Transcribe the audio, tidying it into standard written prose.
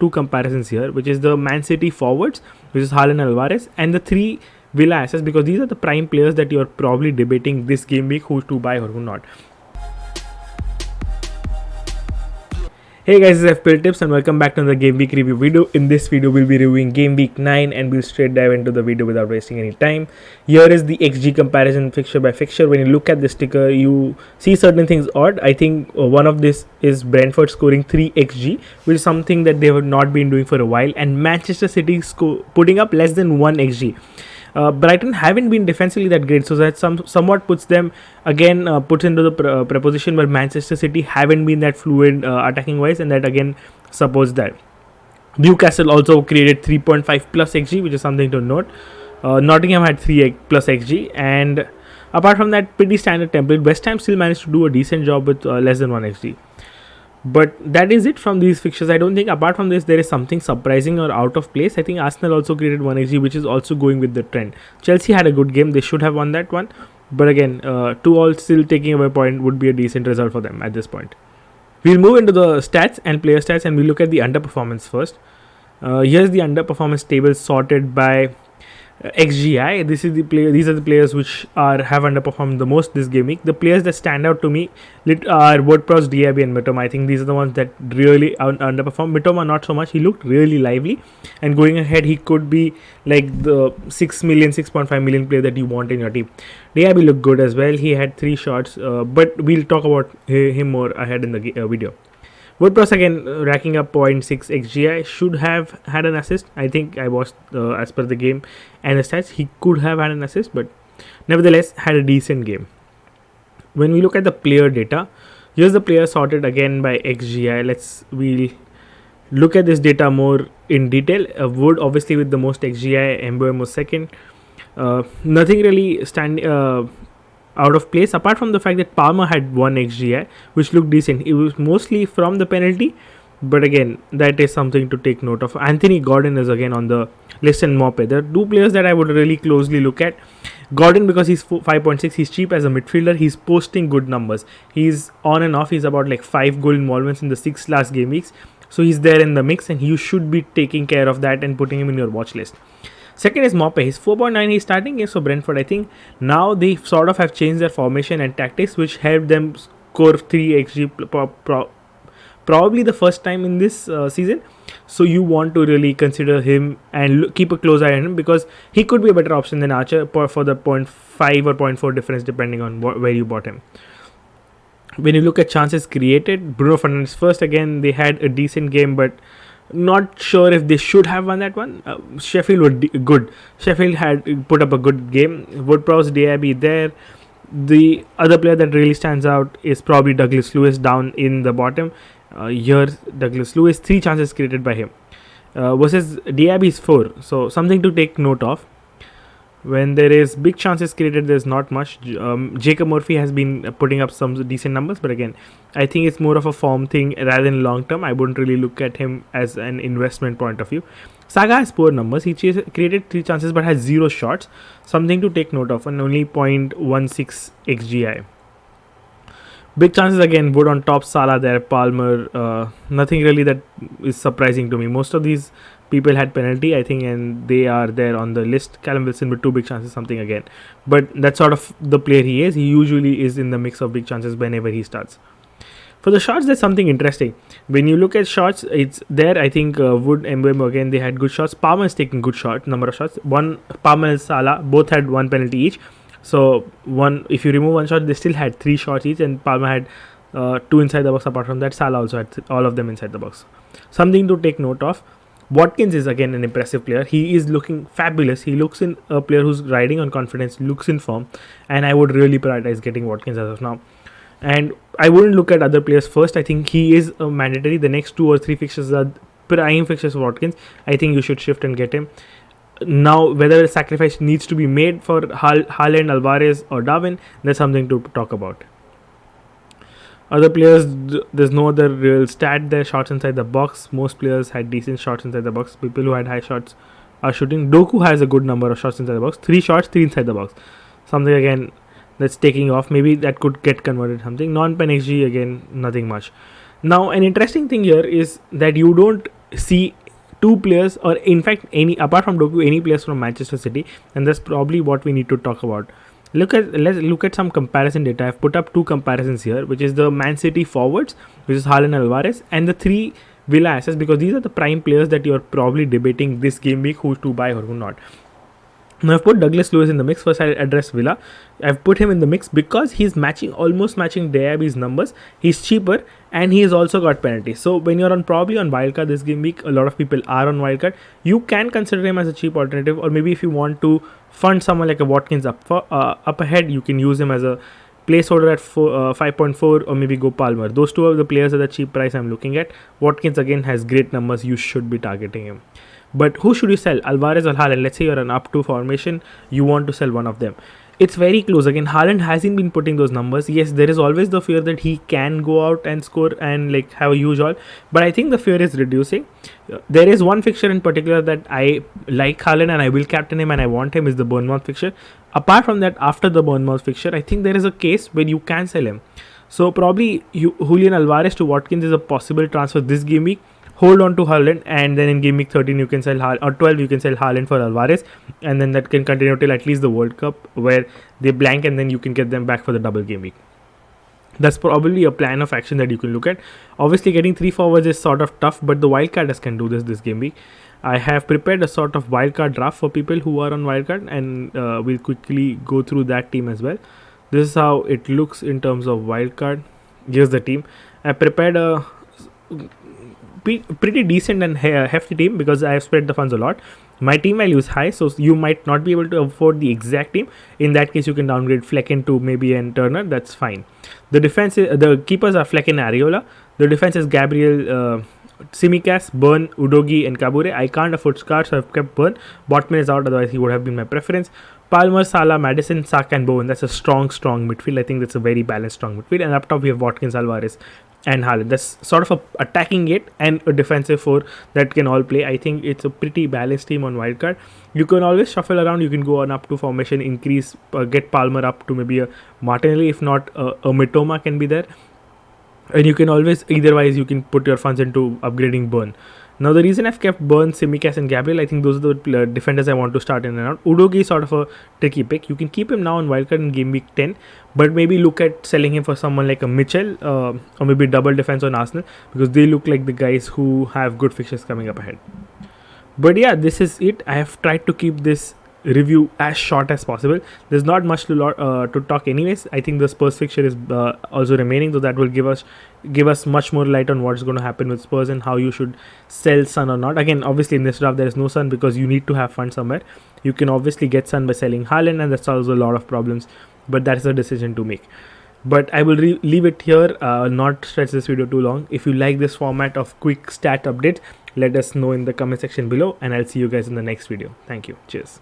two comparisons here, which is the Man City forwards, which is Haaland and Alvarez, and the three Villa assets, because these are the prime players that you are probably debating this game week who to buy or who not. Hey guys, this is FPL Tips and welcome back to the Game Week review video. In this video, we'll be reviewing Game Week 9 and we'll straight dive into the video without wasting any time. Here is the XG comparison fixture by fixture. When you look at the sticker, you see certain things odd. I think one of this is Brentford scoring 3 XG, which is something that they have not been doing for a while, and Manchester City putting up less than 1 XG. Brighton haven't been defensively that great, so that somewhat puts them again puts into the preposition where Manchester City haven't been that fluid attacking wise, and that again supports that. Newcastle also created 3.5 plus XG, which is something to note. Nottingham had 3 plus XG, and apart from that, pretty standard template. West Ham still managed to do a decent job with less than 1 XG. But that is it from these fixtures. I don't think apart from this there is something surprising or out of place. I think Arsenal also created 1 XG, which is also going with the trend. Chelsea had a good game. They should have won that one. But again, 2-2 still taking away a point would be a decent result for them at this point. We'll move into the stats and player stats, and we'll look at the underperformance first. Here's the underperformance table sorted by XGI. These are the players which have underperformed the most this game week. The players that stand out to me are WordPress, Diaby and Mitoma. I think these are the ones that really underperformed. Mitoma not so much. He looked really lively, and going ahead he could be like the 6.5 million player that you want in your team. Diaby looked good as well. He had 3 shots, but we'll talk about him more ahead in the video. WordPress again racking up 0.6 XGI, should have had an assist. I think I watched as per the game and the stats, he could have had an assist, but nevertheless had a decent game. When we look at the player data, here's the player sorted again by XGI. We'll look at this data more in detail. Wood obviously with the most XGI, Mbom was second. Nothing really out of place apart from the fact that Palmer had 1 XGI, which looked decent. It was mostly from the penalty, but again that is something to take note of. Anthony Gordon is again on the list, and Mope. There are 2 players that I would really closely look at. Gordon, because he's 5.6, he's cheap as a midfielder, he's posting good numbers, he's on and off, he's about like 5 goal involvements in the 6 last game weeks, so he's there in the mix and you should be taking care of that and putting him in your watch list. Second is Mope. He's 4.9. He's starting games for Brentford. I think now they sort of have changed their formation and tactics, which helped them score 3 XG probably the first time in this season. So you want to really consider him and keep a close eye on him, because he could be a better option than Archer for the 0.5 or 0.4 difference depending on where you bought him. When you look at chances created, Bruno Fernandes first. Again, they had a decent game, but not sure if they should have won that one. Sheffield were good. Sheffield had put up a good game. Woodprowse, Diaby there. The other player that really stands out is probably Douglas Lewis down in the bottom. Here's Douglas Lewis, 3 chances created by him versus Diaby's 4. So something to take note of. When there is big chances created, there's not much. Jacob Murphy has been putting up some decent numbers, but again, I think it's more of a form thing rather than long term. I wouldn't really look at him as an investment point of view. Saga has poor numbers. He created 3 chances but has 0 shots. Something to take note of, and only 0.16 XGI. Big chances again, Wood on top, Salah there, Palmer. Nothing really that is surprising to me. Most of these people had penalty, I think, and they are there on the list. Callum Wilson with 2 big chances, something again. But that's sort of the player he is. He usually is in the mix of big chances whenever he starts. For the shots, there's something interesting. When you look at shots, it's there. I think Wood and Mbeumo again, they had good shots. Palmer is taking good number of shots. Palmer and Salah both had 1 penalty each. So if you remove 1 shot, they still had 3 shots each, and Palmer had 2 inside the box. Apart from that, Salah also had all of them inside the box. Something to take note of. Watkins is again an impressive player. He is looking fabulous. He looks in a player who's riding on confidence, looks in form, and I would really prioritize getting Watkins as of now. And I wouldn't look at other players first. I think he is a mandatory. The next 2 or 3 fixtures are prime fixtures for Watkins. I think you should shift and get him. Now, whether a sacrifice needs to be made for Haaland, Alvarez or Darwin, that's something to talk about. Other players, there's no other real stat there. Shots inside the box. Most players had decent shots inside the box. People who had high shots are shooting. Doku has a good number of shots inside the box. 3 shots, 3 inside the box. Something again that's taking off. Maybe that could get converted something. Non-pen XG, again, nothing much. Now, an interesting thing here is that you don't see two players, or in fact any apart from Doku, any players from Manchester City, and that's probably what we need to talk about. Let's look at some comparison data. I've put up two comparisons here, which is the Man City forwards, which is Haaland and Alvarez, and the three Villa assets, because these are the prime players that you're probably debating this game week who to buy or who not. Now I've put Douglas Lewis in the mix. First I'll address Villa. I've put him in the mix because he's almost matching Diaby's numbers. He's cheaper and he has also got penalties. So when you're probably on wildcard this game week, a lot of people are on wildcard. You can consider him as a cheap alternative, or maybe if you want to fund someone like a Watkins up ahead, you can use him as a placeholder at 5.4, or maybe go Palmer. Those two are the players at the cheap price I'm looking at. Watkins again has great numbers. You should be targeting him. But who should you sell, Alvarez or Haaland? Let's say you're an up 2 formation, you want to sell one of them. It's very close. Again, Haaland hasn't been putting those numbers. Yes, there is always the fear that he can go out and score and like have a huge haul, but I think the fear is reducing. There is one fixture in particular that I like Haaland and I will captain him and I want him, is the Bournemouth fixture. Apart from that, after the Bournemouth fixture, I think there is a case where you can sell him. So probably Julian Alvarez to Watkins is a possible transfer this game week. Hold on to Haaland, and then in game week 13 you can sell or 12 you can sell Haaland for Alvarez, and then that can continue till at least the World Cup where they blank, and then you can get them back for the double game week. That's probably a plan of action that you can look at. Obviously getting 3 forwards is sort of tough, but the wildcarders can do this game week. I have prepared a sort of wildcard draft for people who are on wildcard, and we'll quickly go through that team as well. This is how it looks in terms of wildcard. Here's the team. I prepared a pretty decent and hefty team because I have spread the funds a lot. My team value is high, so you might not be able to afford the exact team. In that case, you can downgrade Fleck into maybe and Turner. That's fine. The defense is, the keepers are Fleck and Areola. The defense is Gabriel, Tsimikas, Burn, Udogi, and Kabure. I can't afford Scar, so I've kept Burn. Botman is out, otherwise he would have been my preference. Palmer, Salah, Madison, Saka, and Bowen. That's a strong midfield. I think that's a very balanced, strong midfield. And up top, we have Watkins, Alvarez, and Haaland. That's sort of a attacking 8 and a defensive 4 that can all play. I think it's a pretty balanced team on wildcard. You can always shuffle around. You can go on up to formation, increase, get Palmer up to maybe a Martinelli. If not, a Mitoma can be there. And you can always, eitherwise, you can put your funds into upgrading Burn. Now, the reason I've kept Burn, Tsimikas, and Gabriel, I think those are the defenders I want to start in and out. Udogi is sort of a tricky pick. You can keep him now on wildcard in game week 10, but maybe look at selling him for someone like a Mitchell or maybe double defense on Arsenal, because they look like the guys who have good fixtures coming up ahead. But yeah, this is it. I have tried to keep this review as short as possible. There's not much to talk anyways. I think the Spurs fixture is also remaining, so that will give us much more light on what's going to happen with Spurs and how you should sell Son or not. Again, obviously in this draft there is no Son because you need to have fun somewhere. You can obviously get Son by selling Haaland, and that solves a lot of problems, but that is a decision to make. But I will leave it here, not stretch this video too long. If you like this format of quick stat updates, let us know in the comment section below, and I'll see you guys in the next video. Thank you. Cheers.